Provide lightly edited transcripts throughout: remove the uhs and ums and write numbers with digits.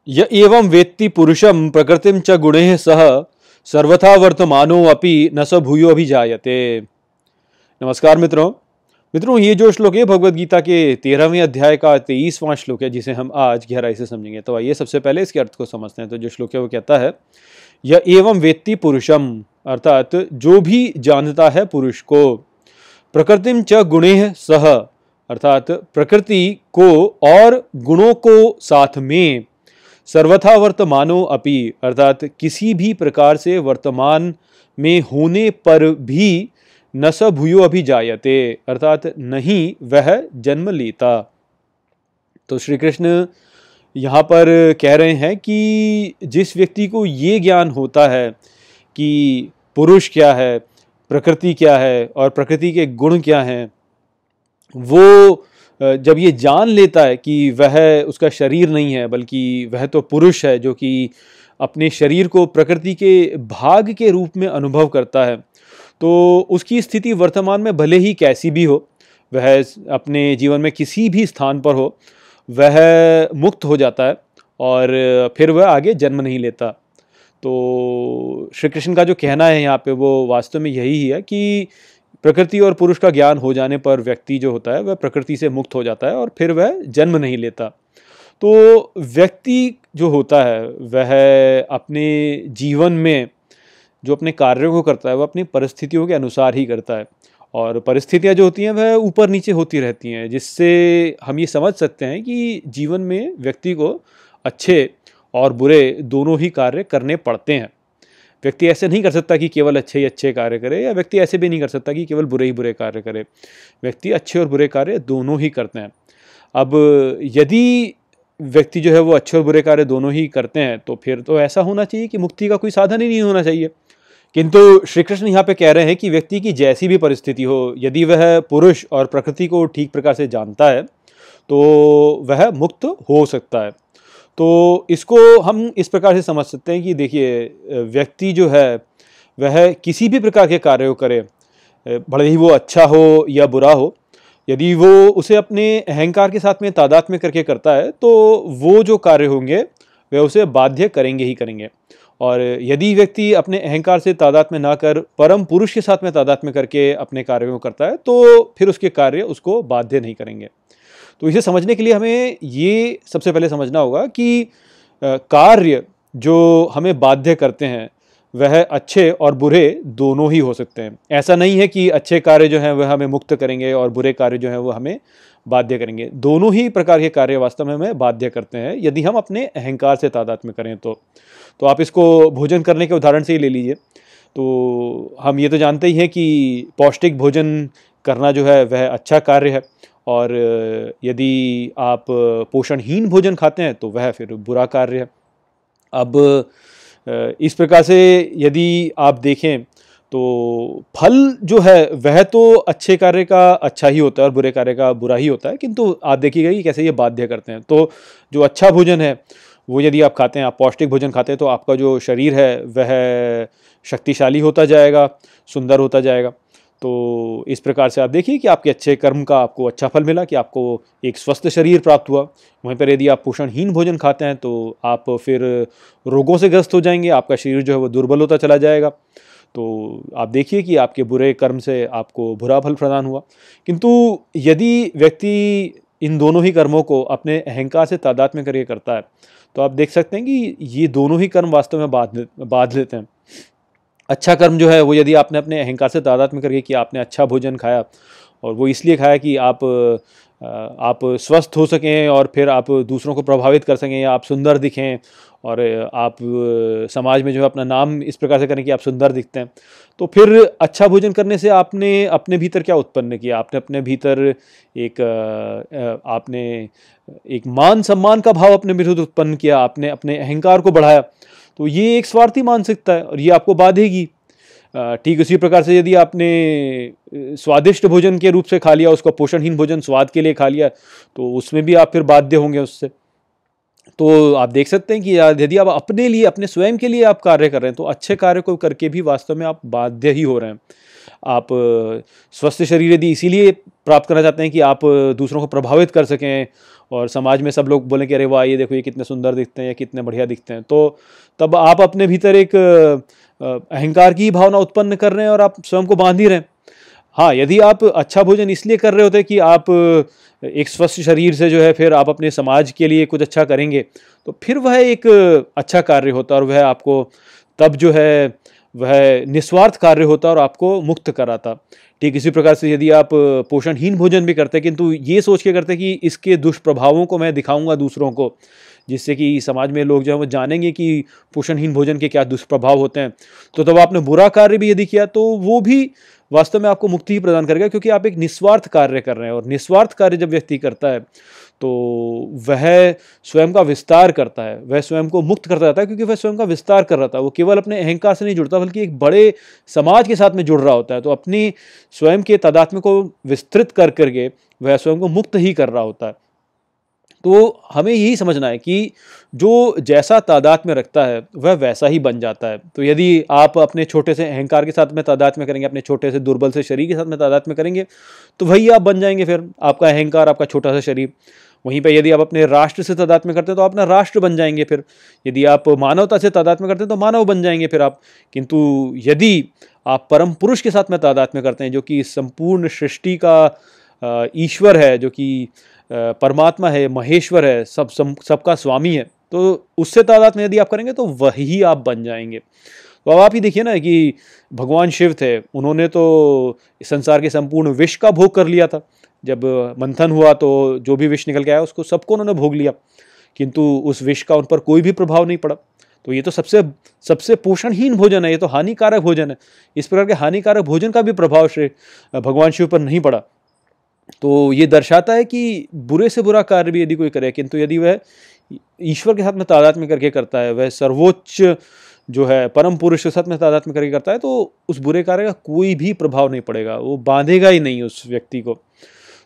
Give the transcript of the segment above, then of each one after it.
य एवं वेत्ति पुरुषम प्रकृतिम च गुणैः सह सर्वथा वर्तमानो अपि न स भूयो अभिजायते। नमस्कार मित्रों, ये जो श्लोक है भगवद गीता के 13वें अध्याय का 23वां श्लोक है, जिसे हम आज गहराई से समझेंगे। तो आइए सबसे पहले इसके अर्थ को समझते हैं। तो जो श्लोक है वो कहता है, य एवं वेत्ति पुरुषम, अर्थात जो भी जानता है पुरुष को, प्रकृतिम च गुणैः सह, अर्थात प्रकृति को और गुणों को साथ में, सर्वथा वर्तमानो अपि, अर्थात किसी भी प्रकार से वर्तमान में होने पर भी, न स भूयो अभिजायते, अर्थात नहीं वह जन्म लेता। तो श्री कृष्ण यहाँ पर कह रहे हैं कि जिस व्यक्ति को ये ज्ञान होता है कि पुरुष क्या है, प्रकृति क्या है और प्रकृति के गुण क्या हैं, वो जब ये जान लेता है कि वह उसका शरीर नहीं है बल्कि वह तो पुरुष है, जो कि अपने शरीर को प्रकृति के भाग के रूप में अनुभव करता है, तो उसकी स्थिति वर्तमान में भले ही कैसी भी हो, वह अपने जीवन में किसी भी स्थान पर हो, वह मुक्त हो जाता है और फिर वह आगे जन्म नहीं लेता। तो श्री कृष्ण का जो कहना है यहाँ पे वो वास्तव में यही है कि प्रकृति और पुरुष का ज्ञान हो जाने पर व्यक्ति जो होता है वह प्रकृति से मुक्त हो जाता है और फिर वह जन्म नहीं लेता। तो व्यक्ति जो होता है वह अपने जीवन में जो अपने कार्यों को करता है वह अपनी परिस्थितियों के अनुसार ही करता है, और परिस्थितियां जो होती हैं वह ऊपर नीचे होती रहती हैं, जिससे हम ये समझ सकते हैं कि जीवन में व्यक्ति को अच्छे और बुरे दोनों ही कार्य करने पड़ते हैं। व्यक्ति ऐसे नहीं कर सकता कि केवल अच्छे ही अच्छे कार्य करे, या व्यक्ति ऐसे भी नहीं कर सकता कि केवल बुरे ही बुरे कार्य करे। व्यक्ति अच्छे और बुरे कार्य दोनों ही करते हैं। अब यदि व्यक्ति जो है वो अच्छे और बुरे कार्य दोनों ही करते हैं तो फिर तो ऐसा होना चाहिए कि मुक्ति का कोई साधन ही नहीं होना चाहिए। किंतु श्री कृष्ण यहाँ पे कह रहे हैं कि व्यक्ति की जैसी भी परिस्थिति हो, यदि वह पुरुष और प्रकृति को ठीक प्रकार से जानता है तो वह मुक्त हो सकता है। तो इसको हम इस प्रकार से समझ सकते हैं कि देखिए, व्यक्ति जो है वह किसी भी प्रकार के कार्य को करे, भले ही वो अच्छा हो या बुरा हो, यदि वो उसे अपने अहंकार के साथ में तादात्म्य करके करता है तो वो जो कार्य होंगे वे उसे बाध्य करेंगे ही करेंगे। और यदि व्यक्ति अपने अहंकार से तादात्म्य ना कर परम पुरुष के साथ में तादात्म्य करके अपने कार्यों को करता है तो फिर उसके कार्य उसको बाध्य नहीं करेंगे। तो इसे समझने के लिए हमें ये सबसे पहले समझना होगा कि कार्य जो हमें बाध्य करते हैं वह अच्छे और बुरे दोनों ही हो सकते हैं। ऐसा नहीं है कि अच्छे कार्य जो हैं वह हमें मुक्त करेंगे और बुरे कार्य जो हैं वो हमें बाध्य करेंगे। दोनों ही प्रकार के कार्य वास्तव में हमें बाध्य करते हैं यदि हम अपने अहंकार से तादात्म्य करें तो आप इसको भोजन करने के उदाहरण से ही ले लीजिए। तो हम ये तो जानते ही हैं कि पौष्टिक भोजन करना जो है वह अच्छा कार्य है, और यदि आप पोषणहीन भोजन खाते हैं तो वह फिर बुरा कार्य है। अब इस प्रकार से यदि आप देखें तो फल जो है वह तो अच्छे कार्य का अच्छा ही होता है और बुरे कार्य का बुरा ही होता है, किंतु आप देखिएगा कि कैसे ये बाध्य करते हैं। तो जो अच्छा भोजन है वो यदि आप खाते हैं, आप पौष्टिक भोजन खाते हैं, तो आपका जो शरीर है वह शक्तिशाली होता जाएगा, सुंदर होता जाएगा। तो इस प्रकार से आप देखिए कि आपके अच्छे कर्म का आपको अच्छा फल मिला, कि आपको एक स्वस्थ शरीर प्राप्त हुआ। वहीं पर यदि आप पोषणहीन भोजन खाते हैं तो आप फिर रोगों से ग्रस्त हो जाएंगे, आपका शरीर जो है वो दुर्बल होता चला जाएगा। तो आप देखिए कि आपके बुरे कर्म से आपको बुरा फल प्रदान हुआ। किंतु यदि व्यक्ति इन दोनों ही कर्मों को अपने अहंकार से तादात्म्य करके करता है तो आप देख सकते हैं कि ये दोनों ही कर्म वास्तव में बाध लेते हैं। अच्छा कर्म जो है वो यदि आपने अपने अहंकार से तादात्म्य करके कि आपने अच्छा भोजन खाया, और वो इसलिए खाया कि आप स्वस्थ हो सकें और फिर आप दूसरों को प्रभावित कर सकें, या आप सुंदर दिखें और आप समाज में जो है अपना नाम इस प्रकार से करें कि आप सुंदर दिखते हैं, तो फिर अच्छा भोजन करने से आपने अपने भीतर क्या उत्पन्न किया? आपने अपने भीतर आपने एक मान सम्मान का भाव अपने भीतर उत्पन्न किया, आपने अपने अहंकार को बढ़ाया। तो ये एक स्वार्थी मानसिकता है और ये आपको बाधेगी। ठीक उसी प्रकार से यदि आपने स्वादिष्ट भोजन के रूप से खा लिया, उसको पोषणहीन भोजन स्वाद के लिए खा लिया, तो उसमें भी आप फिर बाध्य होंगे उससे। तो आप देख सकते हैं कि यदि आप अपने लिए, अपने स्वयं के लिए आप कार्य कर रहे हैं तो अच्छे कार्य को करके भी वास्तव में आप बाध्य ही हो रहे हैं। आप स्वस्थ शरीर यदि इसीलिए प्राप्त करना चाहते हैं कि आप दूसरों को प्रभावित कर सकें और समाज में सब लोग बोलें कि अरे वाह ये देखो ये कितने सुंदर दिखते हैं या कितने बढ़िया दिखते हैं, तो तब आप अपने भीतर एक अहंकार की भावना उत्पन्न कर रहे हैं और आप स्वयं को बांध ही रहे हैं। हाँ, यदि आप अच्छा भोजन इसलिए कर रहे होते कि आप एक स्वस्थ शरीर से जो है फिर आप अपने समाज के लिए कुछ अच्छा करेंगे, तो फिर वह एक अच्छा कार्य होता और वह आपको तब जो है वह निस्वार्थ कार्य होता और आपको मुक्त कराता। ठीक इसी प्रकार से यदि आप पोषणहीन भोजन भी करते किंतु ये सोच के करते कि इसके दुष्प्रभावों को मैं दिखाऊंगा दूसरों को, जिससे कि समाज में लोग जो है वो जानेंगे कि पोषणहीन भोजन के क्या दुष्प्रभाव होते हैं, तो तब आपने बुरा कार्य भी यदि किया तो वो भी वास्तव में आपको मुक्ति ही प्रदान करेगा, क्योंकि आप एक निस्वार्थ कार्य कर रहे हैं और निस्वार्थ कार्य जब व्यक्ति करता है तो वह स्वयं का विस्तार करता है, वह स्वयं को मुक्त करता जाता है, क्योंकि वह स्वयं का विस्तार कर रहा था। वो केवल अपने अहंकार से नहीं जुड़ता बल्कि एक बड़े समाज के साथ में जुड़ रहा होता है, तो अपनी स्वयं के तादात्म्य को विस्तृत कर करके वह स्वयं को मुक्त ही कर रहा होता है। तो हमें यही समझना है कि जो जैसा तादात्म्य रखता है वह वैसा ही बन जाता है। तो यदि आप अपने छोटे से अहंकार के साथ में तादात्म्य करेंगे, अपने छोटे से दुर्बल से शरीर के साथ में तादात्म्य करेंगे, तो वही आप बन जाएंगे। फिर आपका अहंकार, आपका छोटा सा शरीर। वहीं पे यदि आप अपने राष्ट्र से तादात्म्य करते हैं तो अपना राष्ट्र बन जाएंगे। फिर यदि आप मानवता से तादात्म्य करते हैं तो मानव बन जाएंगे फिर आप। किंतु यदि आप परम पुरुष के साथ में तादात्म्य करते हैं, जो कि संपूर्ण सृष्टि का ईश्वर है, जो कि परमात्मा है, महेश्वर है, सबका स्वामी है, तो उससे तादात्म्य यदि आप करेंगे तो वही आप बन जाएंगे। तो अब आप ही देखिए ना कि भगवान शिव थे, उन्होंने तो संसार के संपूर्ण विष का भोग कर लिया था। जब मंथन हुआ तो जो भी विष निकल के आया उसको सबको उन्होंने भोग लिया, किंतु उस विष का उन पर कोई भी प्रभाव नहीं पड़ा। तो ये तो सबसे पोषणहीन भोजन है, ये तो हानिकारक भोजन है। इस प्रकार के हानिकारक भोजन का भी प्रभाव श्री भगवान शिव पर नहीं पड़ा। तो ये दर्शाता है कि बुरे से बुरा कार्य भी यदि कोई करे, किंतु यदि वह ईश्वर के साथ में तादात्म्य करके करता है, वह सर्वोच्च जो है परम पुरुष के साथ में तादात्म्य करके करता है, तो उस बुरे कार्य का कोई भी प्रभाव नहीं पड़ेगा, वो बांधेगा ही नहीं उस व्यक्ति को।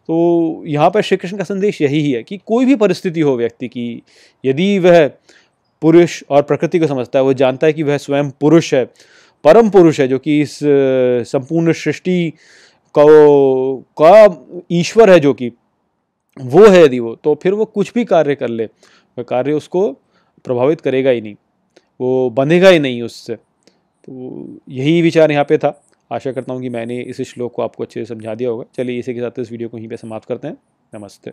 तो यहाँ पर श्री कृष्ण का संदेश यही ही है कि कोई भी परिस्थिति हो व्यक्ति की, यदि वह पुरुष और प्रकृति को समझता है, वो जानता है कि वह स्वयं पुरुष है, परम पुरुष है, जो कि इस संपूर्ण सृष्टि का ईश्वर है, जो कि वो है, यदि वो, तो फिर वो कुछ भी कार्य कर ले, वह कार्य उसको प्रभावित करेगा ही नहीं, वो बंधेगा ही नहीं उससे। तो यही विचार यहाँ पे था। आशा करता हूँ कि मैंने इस श्लोक को आपको अच्छे से समझा दिया होगा। चलिए इसी के साथ इस वीडियो को यहीं पे समाप्त करते हैं। नमस्ते।